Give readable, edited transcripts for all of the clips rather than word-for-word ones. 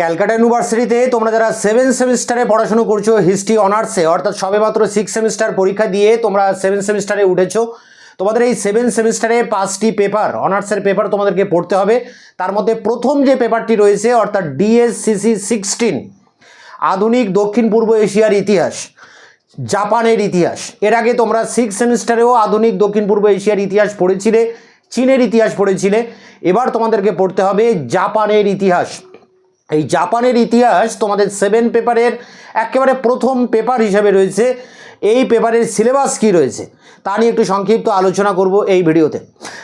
ক্যালকাটা ইউনিভার্সিটিতে তোমরা যারা 7 সেমিস্টারে পড়াশোনা করছো হিস্ট্রি অনার্সে, অর্থাৎ সবেমাত্র 6 সেমিস্টার পরীক্ষা দিয়ে তোমরা 7 সেমিস্টারে উঠেছো, তোমাদের এই 7 সেমিস্টারে 5টি পেপার অনার্সের পেপার তোমাদেরকে পড়তে হবে। তার মধ্যে প্রথম যে পেপারটি রয়েছে অর্থাৎ ডিএসসিসি 16 আধুনিক দক্ষিণ পূর্ব এশিয়ার ইতিহাস, জাপানের ইতিহাস। এর আগে তোমরা 6 সেমিস্টারেও আধুনিক দক্ষিণ পূর্ব এশিয়ার ইতিহাস পড়েছিলে, চীনের ইতিহাস পড়েছিলে। এবার তোমাদেরকে পড়তে হবে জাপানের ইতিহাস। এই জাপানের ইতিহাস তোমাদের 7 পেপারের একেবারে প্রথম পেপার হিসেবে রয়েছে। এই পেপারের সিলেবাস কি রয়েছে তা নিয়ে একটু সংক্ষিপ্ত আলোচনা করব এই ভিডিওতে।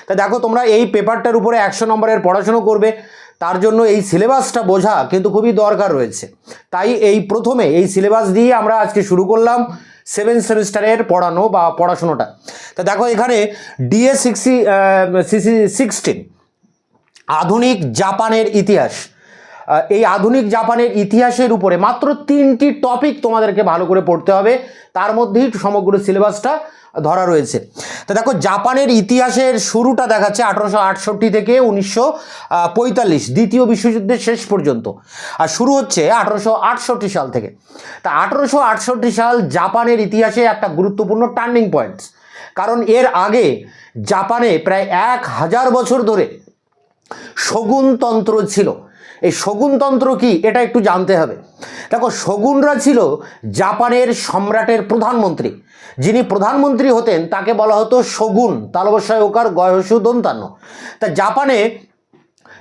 তা দেখো, তোমরা এই পেপারটার উপরে 100 নম্বরের পড়াশুনো করবে, তার জন্য এই সিলেবাসটা বোঝা কিন্তু খুবই দরকার রয়েছে। তাই এই প্রথমে এই সিলেবাস দিয়ে আমরা আজকে শুরু করলাম 7 সেমিস্টারের পড়ানো বা পড়াশোনাটা। তা দেখো, এখানে ডিএসসিসি 16 আধুনিক জাপানের ইতিহাস, এই আধুনিক জাপানের ইতিহাসের উপরে মাত্র 3টি টপিক তোমাদেরকে ভালো করে পড়তে হবে, তার মধ্যেই সমগ্র সিলেবাসটা ধরা রয়েছে। তো দেখো, জাপানের ইতিহাসের শুরুটা দেখাচ্ছে 1868 থেকে 1945 দ্বিতীয় বিশ্বযুদ্ধের শেষ পর্যন্ত, আর শুরু হচ্ছে 1868 সাল থেকে। তা 1868 সাল জাপানের ইতিহাসে একটা গুরুত্বপূর্ণ টার্নিং পয়েন্ট, কারণ এর আগে জাপানে প্রায় 1000 বছর ধরে শগুনতন্ত্র ছিল। এই শগুনতন্ত্র কি এটা একটু জানতে হবে। দেখো, শগুনরা ছিল জাপানের সম্রাটের প্রধানমন্ত্রী। যিনি প্রধানমন্ত্রী হতেন তাকে বলা হতো শগুন, তালবস্যায় ওকার গয়সু দন্তান্ন। তা জাপানে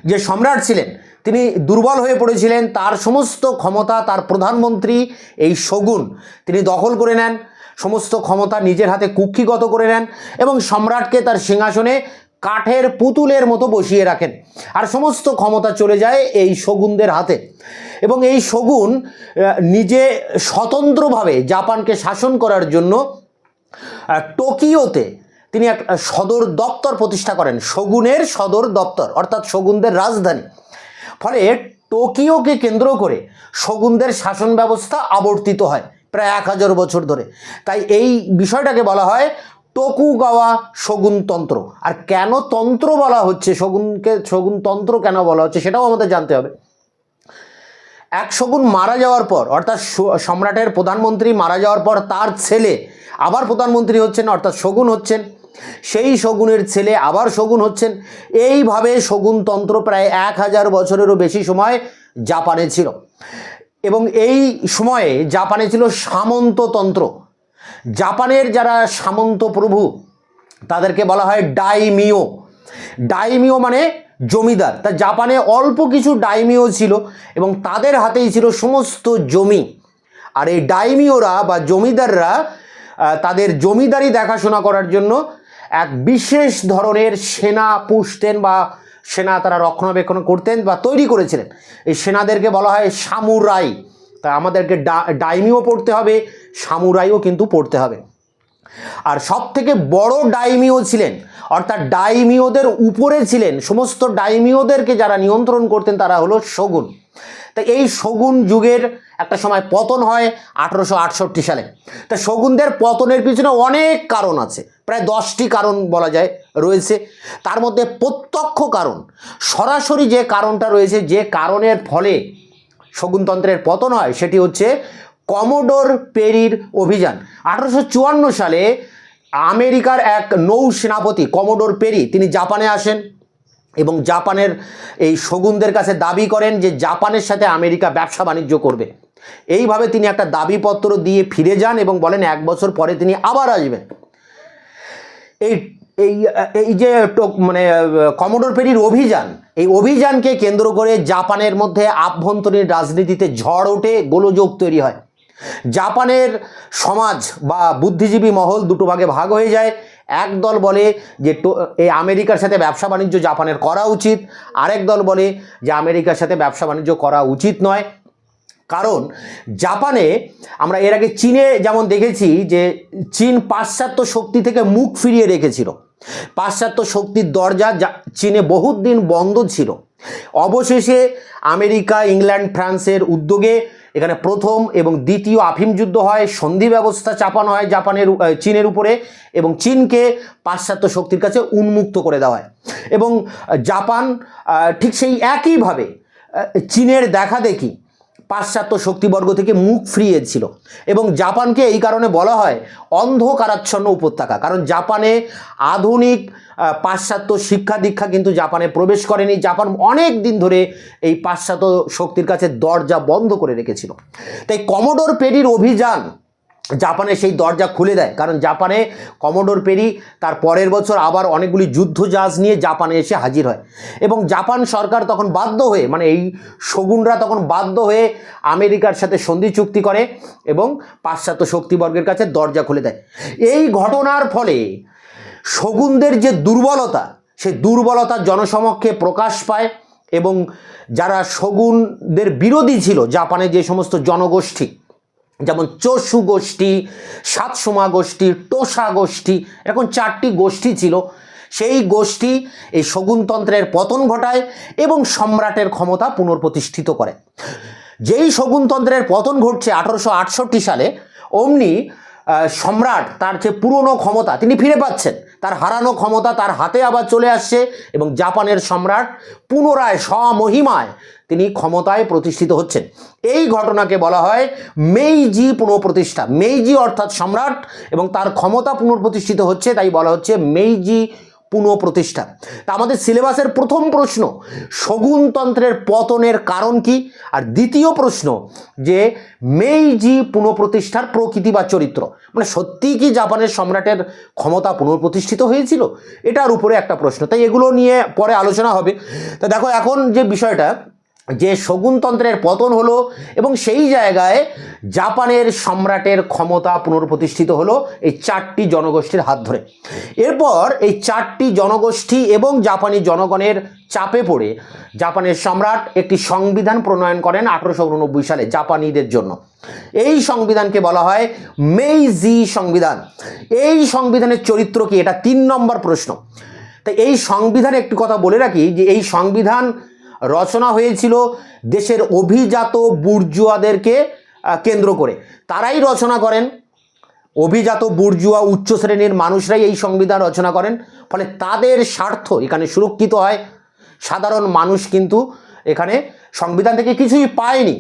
যে সম্রাট ছিলেন তিনি দুর্বল হয়ে পড়েছিলেন, তার সমস্ত ক্ষমতা তার প্রধানমন্ত্রী এই শগুন তিনি দখল করে নেন, সমস্ত ক্ষমতা নিজের হাতে কুক্ষিগত করে নেন এবং সম্রাটকে তার সিংহাসনে কাঠের পুতুলের মতো বসিয়ে রাখেন, আর সমস্ত ক্ষমতা চলে যায় এই শগুনদের হাতে। এবং এই শগুন নিজে স্বতন্ত্রভাবে জাপানকে শাসন করার জন্য টোকিওতে তিনি এক সদর দপ্তর প্রতিষ্ঠা করেন, শগুনের সদর দপ্তর অর্থাৎ শগুনদের রাজধানী। ফলে টোকিওকে কেন্দ্র করে শগুনদের শাসন ব্যবস্থা আবর্তিত হয় প্রায় 1000 বছর ধরে। তাই এই বিষয়টাকে বলা হয় টোকুগাওয়া শগুনতন্ত্র। আর কেন তন্ত্র বলা হচ্ছে, শগুনকে শগুনতন্ত্র কেন বলা হচ্ছে সেটাও আমাদের জানতে হবে। এক শগুন মারা যাওয়ার পর, অর্থাৎ সম্রাটের প্রধানমন্ত্রী মারা যাওয়ার পর তার ছেলে আবার প্রধানমন্ত্রী হচ্ছেন, অর্থাৎ শগুন হচ্ছেন। সেই শগুনের ছেলে আবার শগুন হচ্ছেন। এইভাবে শগুনতন্ত্র প্রায় 1000 বছরেরও বেশি সময় জাপানে ছিল। এবং এই সময়ে জাপানে ছিল সামন্ততন্ত্র। জাপানের যারা সামন্ত প্রভু তাদেরকে বলা হয় ডাইমিও। ডাইমিও মানে জমিদার। তা জাপানে অল্প কিছু ডাইমিও ছিল এবং তাদের হাতেই ছিল সমস্ত জমি। আর এই ডাইমিওরা বা জমিদাররা তাদের জমিদারি দেখাশোনা করার জন্য এক বিশেষ ধরনের সেনা পুষতেন বা সেনা তারা রক্ষণাবেক্ষণ করতেন বা তৈরি করেছিলেন। এই সেনাদেরকে বলা হয় সামুরাই। তা আমাদেরকে ডাইমিও পড়তে হবে, সামুরাইও কিন্তু পড়তে হবে। আর সব থেকে বড় ডাইমিও ছিলেন, অর্থাৎ ডাইমিওদের উপরে ছিলেন, সমস্ত ডাইমিওদেরকে যারা নিয়ন্ত্রণ করতেন তারা হলো শগুন। তা এই শগুন যুগের একটা সময় পতন হয় 1868 সালে। তা শগুনদের পতনের পিছনে অনেক কারণ আছে, প্রায় 10টি কারণ বলা যায় রয়েছে। তার মধ্যে প্রত্যক্ষ কারণ, সরাসরি যে কারণটা রয়েছে, যে কারণের ফলে শগুনতন্ত্রের পতন হয়, সেটি হচ্ছে কমোডোর পেরির অভিযান। 1854 সালে আমেরিকার এক নৌ সেনাপতি কমোডোর পেরি তিনি জাপানে আসেন এবং জাপানের এই শগুনদের কাছে দাবি করেন যে জাপানের সাথে আমেরিকা ব্যবসা বাণিজ্য করবে। এইভাবে তিনি একটা দাবিপত্র দিয়ে ফিরে যান এবং বলেন 1 বছর পরে তিনি আবার আসবেন। এই যে মানে কমোডোর পেরির অভিযান, এই অভিযানকে কেন্দ্র করে জাপানের মধ্যে আভ্যন্তরীণ রাজনীতিতে ঝড় ওঠে, গোলযোগ তৈরি হয়। জাপানের সমাজ বা বুদ্ধিজীবী মহল দুটো ভাগে ভাগ হয়ে যায়। এক দল বলে যে এই আমেরিকার সাথে ব্যবসা বাণিজ্য জাপানের করা উচিত, আরেক দল বলে যে আমেরিকার সাথে ব্যবসা বাণিজ্য করা উচিত নয়। কারণ জাপানে আমরা এর আগে চীনে যেমন দেখেছি যে চীন পাশ্চাত্য শক্তি থেকে মুখ ফিরিয়ে রেখেছিল, পাশ্চাত্য শক্তির দরজা চীনে বহুত দিন বন্ধ ছিল। অবশেষে আমেরিকা, ইংল্যান্ড, ফ্রান্সের উদ্যোগে এখানে প্রথম এবং দ্বিতীয় আফিম যুদ্ধ হয়, সন্ধি ব্যবস্থা চাপানো হয় চীনের উপরে এবং চীনকে পাশ্চাত্য শক্তির কাছে উন্মুক্ত করে দেওয়া হয়। এবং জাপান ঠিক সেই একইভাবে চীনের দেখা দেখি পাশ্চাত্য শক্তিবর্গ থেকে মুখ ফিরিয়েছিল এবং জাপানকে এই কারণে বলা হয় অন্ধকারাচ্ছন্ন উপত্যকা, কারণ জাপানে আধুনিক পাশ্চাত্য শিক্ষা দীক্ষা কিন্তু জাপানে প্রবেশ করেনি। জাপান অনেক দিন ধরে এই পাশ্চাত্য শক্তির কাছে দরজা বন্ধ করে রেখেছিল। তাই কমোডোর পেরির অভিযান জাপানে সেই দরজা খুলে দেয়, কারণ জাপানে কমোডোর পেরি তার পরের বছর আবার অনেকগুলি যুদ্ধজাহাজ নিয়ে জাপানে এসে হাজির হয় এবং জাপান সরকার তখন বাধ্য হয়ে, মানে এই শগুনরা তখন বাধ্য হয়ে আমেরিকার সাথে সন্ধি চুক্তি করে এবং পাশ্চাত্য শক্তিবর্গের কাছে দরজা খুলে দেয়। এই ঘটনার ফলে শগুনদের যে দুর্বলতা, সেই দুর্বলতা জনসমক্ষে প্রকাশ পায় এবং যারা শগুনদের বিরোধী ছিল জাপানে, যে সমস্ত জনগোষ্ঠী যেমন চোশু গোষ্ঠী, সাতসুমা গোষ্ঠী, টোসা গোষ্ঠী, এরকম 4টি গোষ্ঠী ছিল, সেই গোষ্ঠী এই শগুনতন্ত্রের পতন ঘটায় এবং সম্রাটের ক্ষমতা পুনঃপ্রতিষ্ঠিত করে। যেই শগুনতন্ত্রের পতন ঘটছে 1868 সালে, অমনি সম্রাট তার যে পুরনো ক্ষমতা তিনি ফিরে পাচ্ছেন, তার হারানো ক্ষমতা তার হাতে আবার চলে আসছে এবং জাপানের সম্রাট পুনরায় স্বমহিমায় তিনি ক্ষমতায় প্রতিষ্ঠিত হচ্ছেন। এই ঘটনাকে বলা হয় মেইজি পুনঃপ্রতিষ্ঠা। মেইজি অর্থাৎ সম্রাট এবং তার ক্ষমতা পুনঃপ্রতিষ্ঠিত হচ্ছে, তাই বলা হচ্ছে মেইজি পুনঃপ্রতিষ্ঠা। তা আমাদের সিলেবাসের প্রথম প্রশ্ন শগুনতন্ত্রের পতনের কারণ কি, আর দ্বিতীয় প্রশ্ন যে মেইজি পুনঃপ্রতিষ্ঠার প্রকৃতি বা চরিত্র, মানে সত্যি কি জাপানের সম্রাটের ক্ষমতা পুনঃপ্রতিষ্ঠিত হয়েছিল, এটার উপরে একটা প্রশ্ন। তাই এগুলো নিয়ে পরে আলোচনা হবে। তা দেখো এখন যে বিষয়টা, যে শগুনতন্ত্রের পতন হলো এবং সেই জায়গায় জাপানের সম্রাটের ক্ষমতা পুনঃপ্রতিষ্ঠিত হলো এই 4টি জনগোষ্ঠীর হাত ধরে। এরপর এই 4টি জনগোষ্ঠী এবং জাপানি জনগণের চাপে পড়ে জাপানের সম্রাট একটি সংবিধান প্রণয়ন করেন 1889 সালে জাপানিদের জন্য। এই সংবিধানকে বলা হয় মেইজি সংবিধান। এই সংবিধানের চরিত্র কি, এটা 3 নম্বর প্রশ্ন। তাই এই সংবিধানে একটি কথা বলে রাখি যে এই সংবিধান রচনা হয়েছিল দেশের অভিজাত বুর্জুয়াদেরকে কেন্দ্র করে, তারাই রচনা করেন। অভিজাত বুর্জুয়া উচ্চ শ্রেণীর মানুষরাই এই সংবিধান রচনা করেন, ফলে তাদের স্বার্থ এখানে সুরক্ষিত হয়। সাধারণ মানুষ কিন্তু এখানে সংবিধান থেকে কিছুই পায়নি,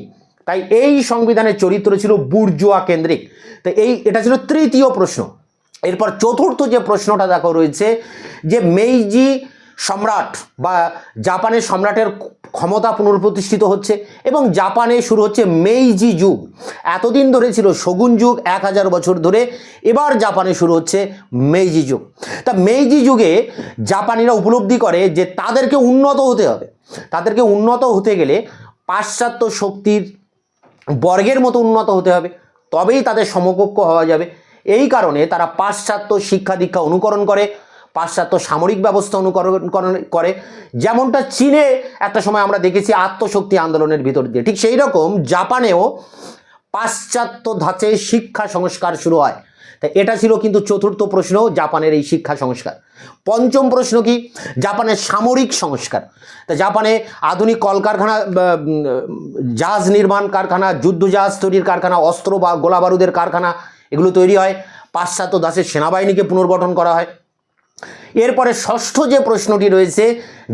তাই এই সংবিধানের চরিত্র ছিল বুর্জুয়া কেন্দ্রিক। তো এটা ছিল তৃতীয় প্রশ্ন। এরপর চতুর্থ যে প্রশ্নটা দেখো রয়েছে যে মেইজি সম্রাট বা জাপানের সম্রাটের ক্ষমতা পুনঃপ্রতিষ্ঠিত হচ্ছে এবং জাপানে শুরু হচ্ছে মেইজি যুগ। এতদিন ধরে ছিল শগুন যুগ, 1000 বছর ধরে, এবার জাপানে শুরু হচ্ছে মেইজি যুগ। তা মেইজি যুগে জাপানিরা উপলব্ধি করে যে তাদেরকে উন্নত হতে হবে। তাদেরকে উন্নত হতে গেলে পাশ্চাত্য শক্তির বর্গের মতো উন্নত হতে হবে, তবেই তাদের সমকক্ষ হওয়া যাবে। এই কারণে তারা পাশ্চাত্য শিক্ষা দীক্ষা অনুকরণ করে, পাশ্চাত্য সামরিক ব্যবস্থা অনুকরণ করে। যেমনটা চীনে একটা সময় আমরা দেখেছি আত্মশক্তি আন্দোলনের ভিতর দিয়ে, ঠিক সেই রকম জাপানেও পাশ্চাত্য ধাঁচে শিক্ষা সংস্কার শুরু হয়। তাই এটা ছিল কিন্তু চতুর্থ প্রশ্ন, জাপানের এই শিক্ষা সংস্কার। পঞ্চম প্রশ্ন কি, জাপানের সামরিক সংস্কার। তা জাপানে আধুনিক কলকারখানা, জাহাজ নির্মাণ কারখানা, যুদ্ধজাহাজ তৈরির কারখানা, অস্ত্র বা গোলা বারুদের কারখানা, এগুলো তৈরি হয়। পাশ্চাত্য ধাঁচের সেনাবাহিনীকে পুনর্গঠন করা হয়। এরপরে ষষ্ঠ যে প্রশ্নটি রয়েছে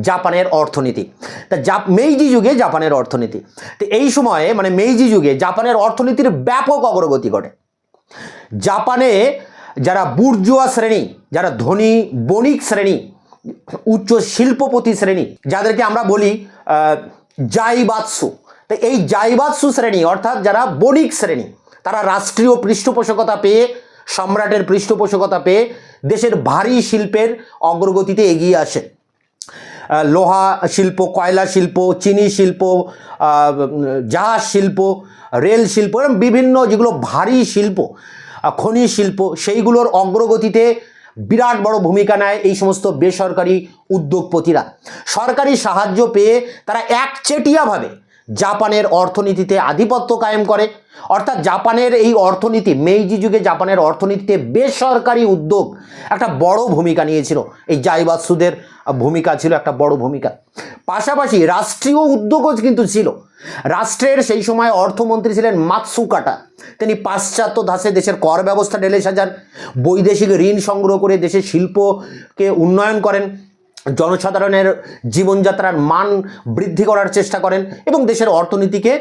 জাপানের অর্থনীতি। তা মেইজি যুগে জাপানের অর্থনীতি, তো এই সময়ে মানে মেইজি যুগে জাপানের অর্থনীতির ব্যাপক অগ্রগতি ঘটে। জাপানে যারা বুর্জুয়া শ্রেণী, যারা ধনী বণিক শ্রেণী, উচ্চ শিল্পপতি শ্রেণী, যাদেরকে আমরা বলি জাইবাৎসু, তো এই জাইবাৎসু শ্রেণী অর্থাৎ যারা বণিক শ্রেণী, তারা রাষ্ট্রীয় পৃষ্ঠপোষকতা পেয়ে, সম্রাটের পৃষ্ঠপোষকতা পেয়ে দেশের ভারী শিল্পের অগ্রগতিতে এগিয়ে আসে। লোহা শিল্প, কয়লা শিল্প, চিনি শিল্প, জাহাজ শিল্প, রেল শিল্প, এবং বিভিন্ন যেগুলো ভারী শিল্প, খনি শিল্প, সেইগুলোর অগ্রগতিতে বিরাট বড় ভূমিকা নেয় এই সমস্ত বেসরকারি উদ্যোগপতিরা। সরকারি সাহায্য পেয়ে তারা একচেটিয়াভাবে জাপানের অর্থনীতিতে আধিপত্য কায়েম করে। অর্থাৎ জাপানের এই অর্থনীতি, মেইজি যুগে জাপানের অর্থনীতিতে বেসরকারি উদ্যোগ একটা বড় ভূমিকা নিয়েছিল। এই জাইবাৎসুদের ভূমিকা ছিল একটা বড় ভূমিকা। পাশাপাশি রাষ্ট্রীয় উদ্যোগও কিন্তু ছিল। রাষ্ট্রের সেই সময় অর্থমন্ত্রী ছিলেন মাতসুকাটা। তিনি পাশ্চাত্য ধাঁচে দেশের কর ব্যবস্থা ঢেলে সাজান, বৈদেশিক ঋণ সংগ্রহ করে দেশের শিল্পকে উন্নয়ন করেন জনসাধারণের জীবনযাত্রার মান বৃদ্ধি করার চেষ্টা করেন এবং দেশের অর্থনীতিকে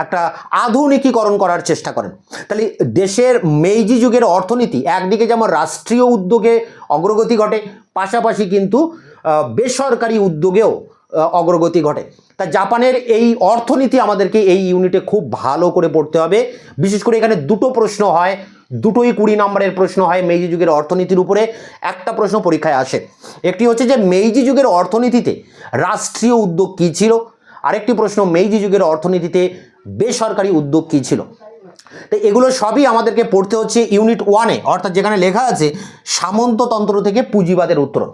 একটা আধুনিকীকরণ করার চেষ্টা করেন। তাহলে দেশের মেইজি যুগের অর্থনীতি একদিকে যেমন রাষ্ট্রীয় উদ্যোগে অগ্রগতি ঘটে, পাশাপাশি কিন্তু বেসরকারি উদ্যোগেও অগ্রগতি ঘটে। তা জাপানের এই অর্থনীতি আমাদেরকে এই ইউনিটে খুব ভালো করে পড়তে হবে। বিশেষ করে এখানে দুটো প্রশ্ন হয়, দুটোই 20 নম্বরের প্রশ্ন হয় মেইজি যুগের অর্থনীতির উপরে। একটা প্রশ্ন পরীক্ষায় আসে, একটি হচ্ছে যে মেইজি যুগের অর্থনীতিতে রাষ্ট্রীয় উদ্যোগ কী ছিল, আরেকটি প্রশ্ন মেইজি যুগের অর্থনীতিতে বেসরকারি উদ্যোগ কী ছিল। তো এগুলো সবই আমাদেরকে পড়তে হচ্ছে ইউনিট 1-এ, অর্থাৎ যেখানে লেখা আছে সামন্ততন্ত্র থেকে পুঁজিবাদের উত্তরণ।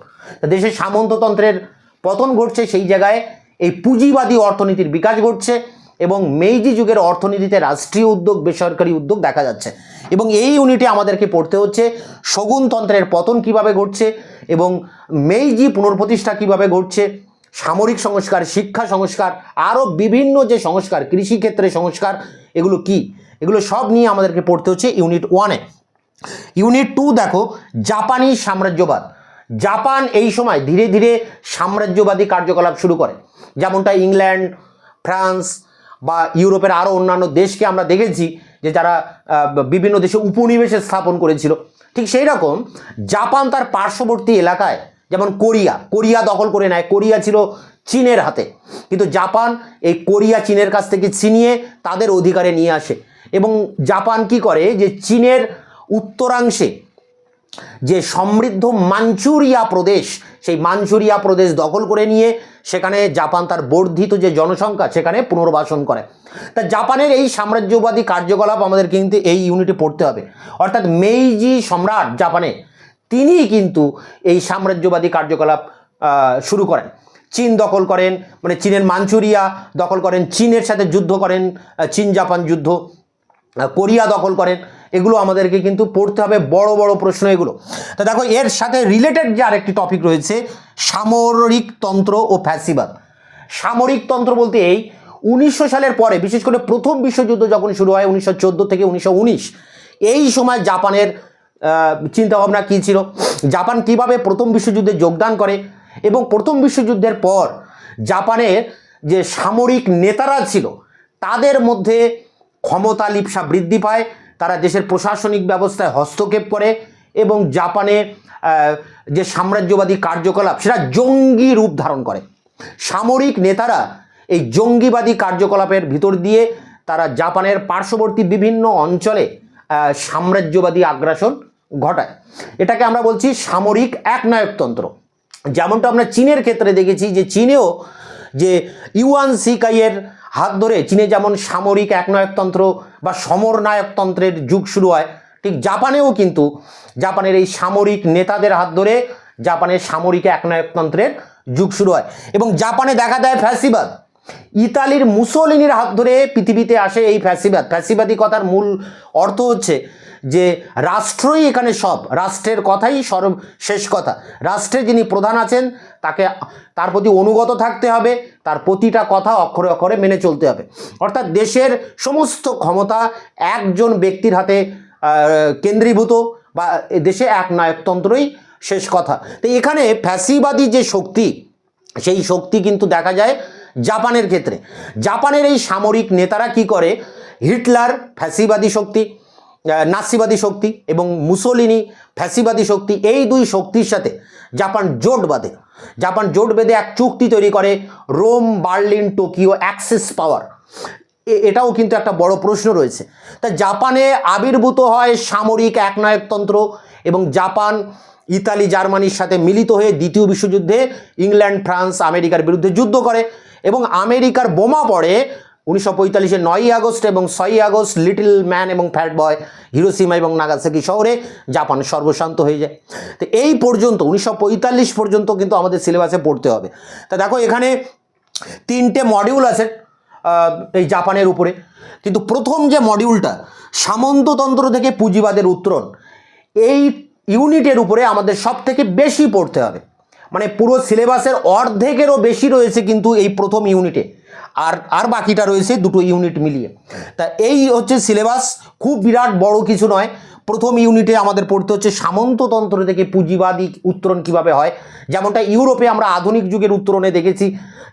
দেশে সামন্ততন্ত্রের পতন ঘটছে, সেই জায়গায় এই পুঁজিবাদী অর্থনীতির বিকাশ ঘটছে এবং মেইজি যুগের অর্থনীতিতে রাষ্ট্রীয় উদ্যোগ বেসরকারি উদ্যোগ দেখা যাচ্ছে। এবং এই ইউনিটে আমাদেরকে পড়তে হচ্ছে শগুনতন্ত্রের পতন কিভাবে ঘটছে এবং মেইজি পুনঃপ্রতিষ্ঠা কিভাবে ঘটছে, সামরিক সংস্কার, শিক্ষা সংস্কার, আরও বিভিন্ন যে সংস্কার, কৃষিক্ষেত্রে সংস্কার, এগুলো কি, এগুলো সব নিয়ে আমাদেরকে পড়তে হচ্ছে ইউনিট 1-এ। ইউনিট 2 দেখো, জাপানি সাম্রাজ্যবাদ। জাপান এই সময় ধীরে ধীরে সাম্রাজ্যবাদী কার্যকলাপ শুরু করে, যেমনটা ইংল্যান্ড, ফ্রান্স বা ইউরোপের আরও অন্যান্য দেশকে আমরা দেখেছি যে যারা বিভিন্ন দেশে উপনিবেশে স্থাপন করেছিল। ঠিক সেই রকম জাপান তার পার্শ্ববর্তী এলাকায়, যেমন কোরিয়া দখল করে নেয়। কোরিয়া ছিল চীনের হাতে, কিন্তু জাপান এই কোরিয়া চীনের কাছ থেকে ছিনিয়ে তাদের অধিকারে নিয়ে আসে। এবং জাপান কি করে যে চীনের উত্তরাংশে যে সমৃদ্ধ মাঞ্চুরিয়া প্রদেশ, সেই মাঞ্চুরিয়া প্রদেশ দখল করে নিয়ে সেখানে জাপান তার বর্ধিত যে জনসংখ্যা সেখানে পুনর্বাসন করে। তা জাপানের এই সাম্রাজ্যবাদী কার্যকলাপ আমাদের কিন্তু এই ইউনিটে পড়তে হবে। অর্থাৎ মেইজি সম্রাট জাপানে তিনি কিন্তু এই সাম্রাজ্যবাদী কার্যকলাপ শুরু করেন। চীন দখল করেন, মানে চীনের মাঞ্চুরিয়া দখল করেন, চীনের সাথে যুদ্ধ করেন, চীন জাপান যুদ্ধ, কোরিয়া দখল করেন। এগুলো আমাদেরকে কিন্তু পড়তে হবে, বড় বড় প্রশ্ন এগুলো। তো দেখো এর সাথে রিলেটেড যে আরেকটি টপিক রয়েছে সামরিকতন্ত্র ও ফ্যাসিবাদ। সামরিকতন্ত্র বলতে এই 1900 সালের পরে, বিশেষ করে প্রথম বিশ্বযুদ্ধ যখন শুরু হয় 1914 থেকে 1919, এই সময় জাপানের চিন্তাভাবনা কী ছিল, জাপান কিভাবে প্রথম বিশ্বযুদ্ধে যোগদান করে এবং প্রথম বিশ্বযুদ্ধের পর জাপানের যে সামরিক নেতারা ছিল তাদের মধ্যে ক্ষমতা লিপ্সা বৃদ্ধি পায়, তারা দেশের প্রশাসনিক ব্যবস্থায় হস্তক্ষেপ করে এবং জাপানে যে সাম্রাজ্যবাদী কার্যকলাপ সেটা জঙ্গি রূপ ধারণ করে। সামরিক নেতারা এই জঙ্গিবাদী কার্যকলাপের ভিতর দিয়ে তারা জাপানের পার্শ্ববর্তী বিভিন্ন অঞ্চলে সাম্রাজ্যবাদী আগ্রাসন ঘটায়। এটাকে আমরা বলছি সামরিক একনায়কতন্ত্র। যেমনটা আমরা চীনের ক্ষেত্রে দেখেছি যে চীনেও যে ইউয়ান শিকাইয়ের হাত ধরে চীনে যেমন সামরিক একনায়কতন্ত্র বা সমরনায়কতন্ত্রের যুগ শুরু হয়, ঠিক জাপানেও কিন্তু জাপানের এই সামরিক নেতাদের হাত ধরে জাপানের সামরিক একনায়কতন্ত্রের যুগ শুরু হয় এবং জাপানে দেখা দেয় ফ্যাসিবাদ। ইতালির মুসোলিনির হাত ধরে পৃথিবীতে আসে এই ফ্যাসিবাদ। ফ্যাসিবাদী কথার মূল অর্থ হচ্ছে যে রাষ্ট্রই এখানে সব, রাষ্ট্রের কথাই সর্বশেষ কথা। রাষ্ট্রে যিনি প্রধান আছেন তার প্রতি অনুগত থাকতে হবে, তার প্রতিটা কথা অক্ষরে অক্ষরে মেনে চলতে হবে। অর্থাৎ দেশের সমস্ত ক্ষমতা একজন ব্যক্তির হাতে কেন্দ্রীভূত, বা দেশে একনায়কতন্ত্রই শেষ কথা। তো এখানে ফ্যাসিবাদী যে শক্তি, সেই শক্তি কিন্তু দেখা যায় জাপানের ক্ষেত্রে। জাপানের এই সামরিক নেতারা কি করে, হিটলার ফ্যাসিবাদী শক্তি, নাসিবাদী শক্তি এবং মুসোলিনি ফ্যাসিবাদী শক্তি, এই দুই শক্তির সাথে জাপান জোট বাঁধে। জাপান জোট বেঁধে এক চুক্তি তৈরি করে, রোম, বার্লিন, টোকিও অ্যাক্সিস পাওয়ার। এটাও কিন্তু একটা বড় প্রশ্ন রয়েছে। তা জাপানে আবির্ভূত হয় সামরিক একনায়কতন্ত্র এবং জাপান ইতালি জার্মানির সাথে মিলিত হয়ে দ্বিতীয় বিশ্বযুদ্ধে ইংল্যান্ড, ফ্রান্স, আমেরিকার বিরুদ্ধে যুদ্ধ করে এবং আমেরিকার বোমা পড়ে 1945-এর 9ই আগস্ট এবং 6ই আগস্ট লিটল ম্যান এবং ফ্যাট বয়, হিরোশিমা এবং নাগাসাকি শহরে জাপান সর্বশান্ত হয়ে যায়। তো এই পর্যন্ত 1945 পর্যন্ত কিন্তু আমাদের সিলেবাসে পড়তে হবে। তা দেখো এখানে 3টে মডিউল আছে এই জাপানের উপরে, কিন্তু প্রথম যে মডিউলটা সামন্ততন্ত্র থেকে পুঁজিবাদের উত্তরণ, এই ইউনিটের উপরে আমাদের সব থেকে বেশি পড়তে হবে। মানে পুরো সিলেবাসের অর্ধেকেরও বেশি রয়েছে কিন্তু এই প্রথম ইউনিটে, আর বাকিটা রয়েছে দুটো ইউনিট মিলিয়ে। তা এই হচ্ছে সিলেবাস, খুব বিরাট বড় কিছু নয়। প্রথম ইউনিটে আমাদের পড়তে হচ্ছে সামন্ততন্ত্র থেকে পুঁজিবাদী উত্তরণ কিভাবে হয়। যেমনটা ইউরোপে আমরা আধুনিক যুগের উত্তরণে দেখেছি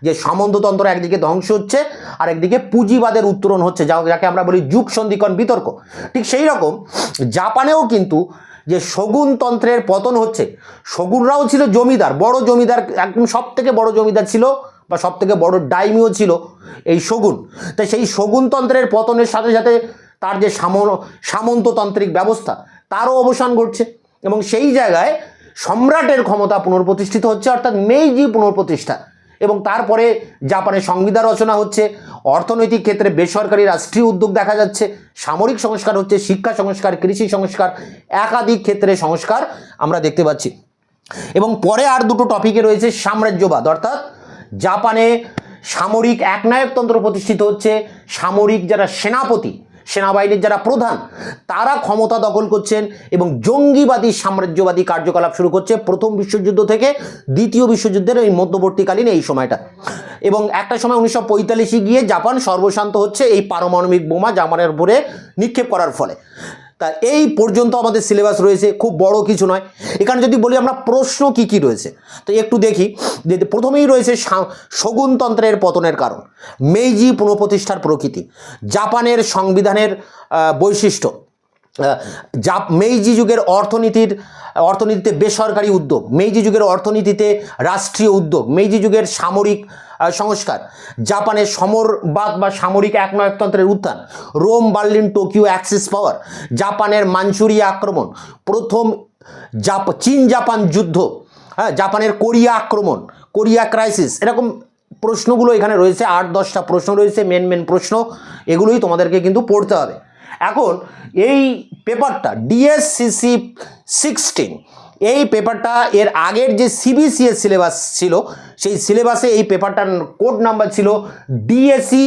যে সামন্ততন্ত্র একদিকে ধ্বংস হচ্ছে আর একদিকে পুঁজিবাদের উত্তরণ হচ্ছে, যাকে আমরা বলি যুগ সন্ধিক্ষণ বিতর্ক। ঠিক সেই রকম জাপানেও কিন্তু যে শগুনতন্ত্রের পতন হচ্ছে, শগুনরাও ছিল জমিদার, বড় জমিদার, একদম সব থেকে বড় জমিদার ছিল বা সব থেকে বড় ডাইমিও ছিল এই শগুন। তাই সেই শগুনতন্ত্রের পতনের সাথে সাথে তার যে সামন্ততান্ত্রিক ব্যবস্থা তারও অবসান ঘটছে এবং সেই জায়গায় সম্রাটের ক্ষমতা পুনঃপ্রতিষ্ঠিত হচ্ছে, অর্থাৎ মেইজি পুনঃপ্রতিষ্ঠা। এবং তারপরে জাপানের সংবিধান রচনা হচ্ছে, অর্থনৈতিক ক্ষেত্রে বেসরকারি রাষ্ট্রীয় উদ্যোগ দেখা যাচ্ছে, সামরিক সংস্কার হচ্ছে, শিক্ষা সংস্কার, কৃষি সংস্কার, একাধিক ক্ষেত্রে সংস্কার আমরা দেখতে পাচ্ছি। এবং পরে আর দুটো টপিকে রয়েছে সাম্রাজ্যবাদ, অর্থাৎ জাপানে সামরিক একনায়কতন্ত্র প্রতিষ্ঠিত হচ্ছে, সামরিক যারা সেনাপতি, সেনাবাহিনীর যারা প্রধান, তারা ক্ষমতা দখল করছেন এবং জঙ্গিবাদী সাম্রাজ্যবাদী কার্যকলাপ শুরু করছে প্রথম বিশ্বযুদ্ধ থেকে দ্বিতীয় বিশ্বযুদ্ধের এই মধ্যবর্তীকালীন এই সময়টা। এবং একটা সময় 1945 গিয়ে জাপান সর্বশান্ত হচ্ছে এই পারমাণবিক বোমা জাপানের উপরে নিক্ষেপ করার ফলে। তা এই পর্যন্ত আমাদের সিলেবাস রয়েছে, খুব বড় কিছু নয়। এখানে যদি বলি আমরা প্রশ্ন কি কি রয়েছে, তো একটু দেখি। যে প্রথমেই রয়েছে শগুনতন্ত্রের পতনের কারণ, মেইজি পুনঃপ্রতিষ্ঠার প্রকৃতি, জাপানের সংবিধানের বৈশিষ্ট্য, মেইজি যুগের অর্থনীতিতে বেসরকারি উদ্যোগ, মেইজি যুগের অর্থনীতিতে রাষ্ট্রীয় উদ্যোগ, মেইজি যুগের সামরিক সংস্কার, জাপানের সমরবাদ বা সামরিক একনায়কতন্ত্রের উত্থান, রোম বার্লিন টোকিও অ্যাক্সিস পাওয়ার, জাপানের মাঞ্চুরিয়া আক্রমণ, প্রথম চীন জাপান যুদ্ধ, হ্যাঁ, জাপানের কোরিয়া আক্রমণ, কোরিয়া ক্রাইসিস, এরকম প্রশ্নগুলো এখানে রয়েছে। 8-10টা প্রশ্ন রয়েছে, মেন প্রশ্ন, এগুলোই তোমাদেরকে কিন্তু পড়তে হবে। এখন এই পেপারটা ডিএসসিসি 16, এই পেপারটা এর আগের যে সিবিসিএস সিলেবাস ছিল সেই সিলেবাসে এই পেপারটার কোড নাম্বার ছিল ডিএসসি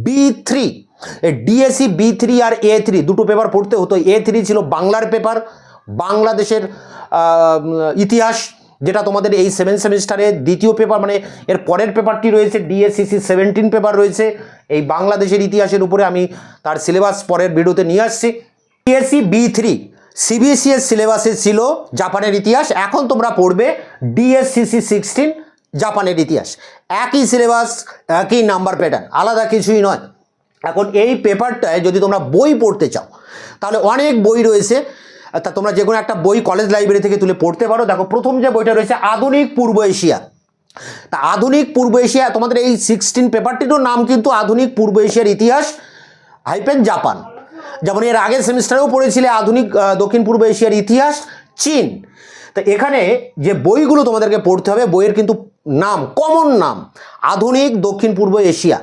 B3। এই ডিএসসি B3 আর A3 দুটো পেপার পড়তে হতো। A3 ছিল বাংলার পেপার, বাংলাদেশের ইতিহাস, যেটা তোমাদের এই 7 সেমিস্টারে দ্বিতীয় পেপার, মানে এর পরের পেপারটি রয়েছে ডিএসসিসি 17 পেপার রয়েছে এই বাংলাদেশের ইতিহাসের উপরে। আমি তার সিলেবাস পরের ভিডিওতে নিয়ে আসছি। ডিএসসি B3 সিবিসিএস সিলেবাসে ছিল জাপানের ইতিহাস, এখন তোমরা পড়বে ডিএসসিসি 16 জাপানের ইতিহাস। একই সিলেবাস, একই নাম্বার প্যাটার্ন, আলাদা কিছুই নয়। এখন এই পেপারটায় যদি তোমরা বই পড়তে চাও তাহলে অনেক বই রয়েছে, তা তোমরা যে কোনো একটা বই কলেজ লাইব্রেরি থেকে তুলে পড়তে পারো। দেখো প্রথম যে বইটা রয়েছে আধুনিক পূর্ব এশিয়া। তা আধুনিক পূর্ব এশিয়া, তোমাদের এই 16 পেপারটিরও নাম কিন্তু আধুনিক পূর্ব এশিয়ার ইতিহাস জাপান। যেমন এর আগের সেমিস্টারেও পড়েছিলে আধুনিক দক্ষিণ পূর্ব এশিয়ার ইতিহাস চীন। তা এখানে যে বইগুলো তোমাদেরকে পড়তে হবে, বইয়ের কিন্তু নাম কমন নাম আধুনিক দক্ষিণ পূর্ব এশিয়া।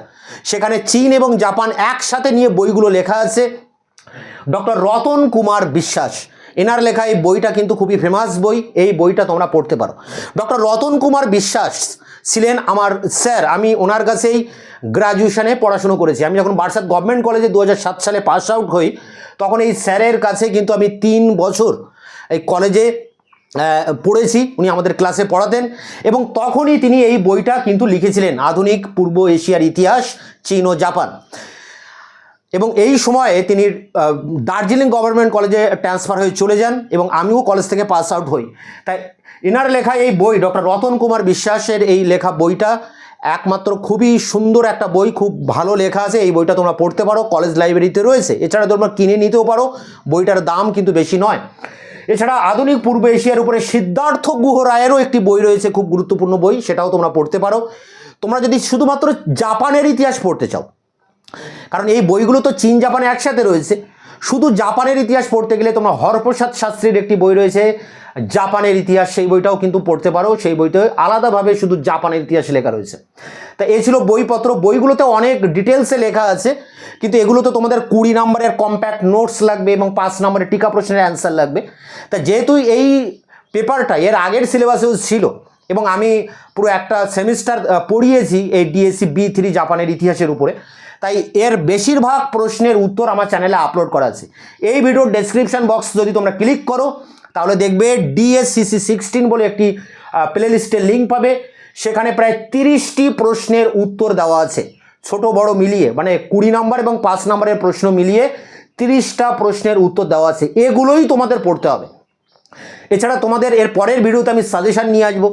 সেখানে চীন এবং জাপান একসাথে নিয়ে বইগুলো লেখা আছে। ডক্টর রতন কুমার বিশ্বাস এনার লেখা এই বইটা কিন্তু খুবই ফেমাস বই, এই বইটা তোমরা পড়তে পারো। ডক্টর রতন কুমার বিশ্বাস ছিলেন আমার স্যার, আমি ওনার কাছেই গ্রাজুয়েশনে পড়াশুনো করেছি। আমি যখন বারাসাত গভর্নমেন্ট কলেজে 2007 সালে পাস আউট হই, তখন এই স্যারের কাছে কিন্তু আমি 3 বছর এই কলেজে পড়েছি। উনি আমাদের ক্লাসে পড়াতেন এবং তখনই তিনি এই বইটা কিন্তু লিখেছিলেন, আধুনিক পূর্ব এশিয়ার ইতিহাস চীন ও জাপান। এবং এই সময়ে তিনি দার্জিলিং গভর্নমেন্ট কলেজে ট্রান্সফার হয়ে চলে যান এবং আমিও কলেজ থেকে পাস আউট হই। তাই এনার লেখা এই বই, ডক্টর রতন কুমার বিশ্বাসের এই লেখা বইটা একমাত্র খুবই সুন্দর একটা বই, খুব ভালো লেখা আছে। এই বইটা তোমরা পড়তে পারো, কলেজ লাইব্রেরিতে রয়েছে। এছাড়া তোমরা কিনে নিতেও পারো, বইটার দাম কিন্তু বেশি নয়। এছাড়া আধুনিক পূর্ব এশিয়ার উপরে সিদ্ধার্থ গুহ রায়েরও একটি বই রয়েছে, খুব গুরুত্বপূর্ণ বই, সেটাও তোমরা পড়তে পারো। তোমরা যদি শুধুমাত্র জাপানের ইতিহাস পড়তে চাও, কারণ এই বইগুলো তো চীন জাপানে একসাথে রয়েছে, শুধু জাপানের ইতিহাস পড়তে গেলে তোমরা হরপ্রসাদ শাস্ত্রীর একটি বই রয়েছে জাপানের ইতিহাস, সেই বইটাও কিন্তু পড়তে পারো। সেই বইতে আলাদাভাবে শুধু জাপানের ইতিহাস লেখা রয়েছে। তা এই ছিল বইপত্র। বইগুলোতে অনেক ডিটেলসে লেখা আছে, কিন্তু এগুলো তো তোমাদের 20 নম্বরের কম্প্যাক্ট নোটস লাগবে এবং 5 নম্বরের টিকা প্রশ্নের অ্যান্সার লাগবে। তা যেহেতু এই পেপারটা এর আগের সিলেবাসেও ছিল এবং আমি পুরো একটা সেমিস্টার পড়িয়েছি এই ডিএসসি B3 জাপানের ইতিহাসের উপরে, তাই এর বেশিরভাগ প্রশ্নের উত্তর আমার চ্যানেলে আপলোড করা আছে। এই ভিডিওর ডেসক্রিপশন বক্স যদি তোমরা ক্লিক করো তাহলে দেখবে ডিএসসিসি 16 বলে একটি প্লেলিস্টের লিঙ্ক পাবে। সেখানে প্রায় 30টি প্রশ্নের উত্তর দেওয়া আছে, ছোট বড় মিলিয়ে, মানে 20 নম্বর এবং 5 নম্বরের প্রশ্ন মিলিয়ে 30টা প্রশ্নের উত্তর দেওয়া আছে, এগুলোই তোমাদের পড়তে হবে। এছাড়া তোমাদের এর পরের ভিডিওতে আমি সাজেশান নিয়ে আসবো।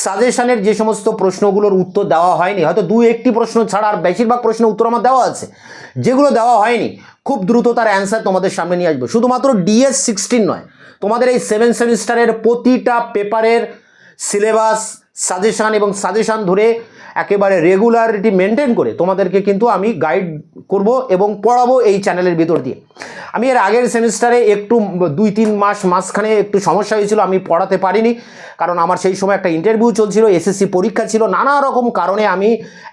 সাজেশানের যে সমস্ত প্রশ্নগুলোর উত্তর দেওয়া হয়নি, হয়তো 2-1টি প্রশ্ন ছাড়া আর বেশিরভাগ প্রশ্নের উত্তর আমার দেওয়া আছে, যেগুলো দেওয়া হয়নি খুব দ্রুত তার অ্যান্সার তোমাদের সামনে নিয়ে আসবো। শুধুমাত্র DS16 নয়, তোমাদের এই 7 সেমিস্টারের প্রতিটা পেপারের সিলেবাস, সাজেশান এবং সাজেশান ধরে একেবারে রেগুলারিটি মেনটেন করে তোমাদেরকে কিন্তু আমি গাইড করব এবং পড়াবো এই চ্যানেলের ভিতর দিয়ে। আমি এর আগের সেমিস্টারে একটু 2-3 মাস মাঝখানে একটু সমস্যা হয়েছিল, আমি পড়াতে পারিনি, কারণ আমার সেই সময় একটা ইন্টারভিউ চলছিল, SSC পরীক্ষা ছিল, নানা রকম কারণে আমি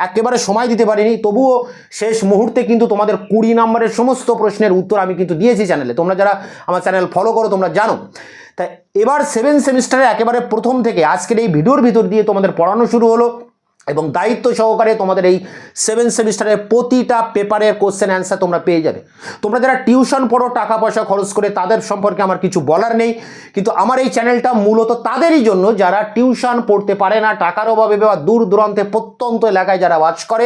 একেবারে সময় দিতে পারিনি। তবুও শেষ মুহূর্তে কিন্তু তোমাদের 20 নম্বরের সমস্ত প্রশ্নের উত্তর আমি কিন্তু দিয়েছি চ্যানেলে। তোমরা যারা আমার চ্যানেল ফলো করো তোমরা জানো। তাই এবার 7 সেমিস্টারে একেবারে প্রথম থেকে আজকের এই ভিডিওর ভিতর দিয়ে তোমাদের পড়ানো শুরু হলো এবং দায়িত্ব সহকারে তোমাদের এই 7 সেমিস্টারের প্রতিটা পেপারের কোশ্চেন অ্যান্সার তোমরা পেয়ে যাবে। তোমরা যারা টিউশন পড়ো টাকা পয়সা খরচ করে, তাদের সম্পর্কে আমার কিছু বলার নেই, কিন্তু আমার এই চ্যানেলটা মূলত তাদেরই জন্য যারা টিউশন পড়তে পারে না, টাকার অভাবে বা দূর দূরান্তে প্রত্যন্ত এলাকায় যারা বাস করে,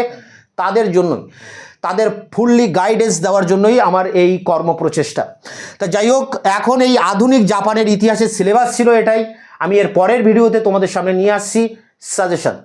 তাদের জন্যই, তাদের ফুললি গাইডেন্স দেওয়ার জন্যই আমার এই কর্মপ্রচেষ্টা। তা যাই হোক, এখন এই আধুনিক জাপানের ইতিহাসের সিলেবাস ছিল এটাই। আমি এর পরের ভিডিওতে তোমাদের সামনে নিয়ে আসছি সাজেশন।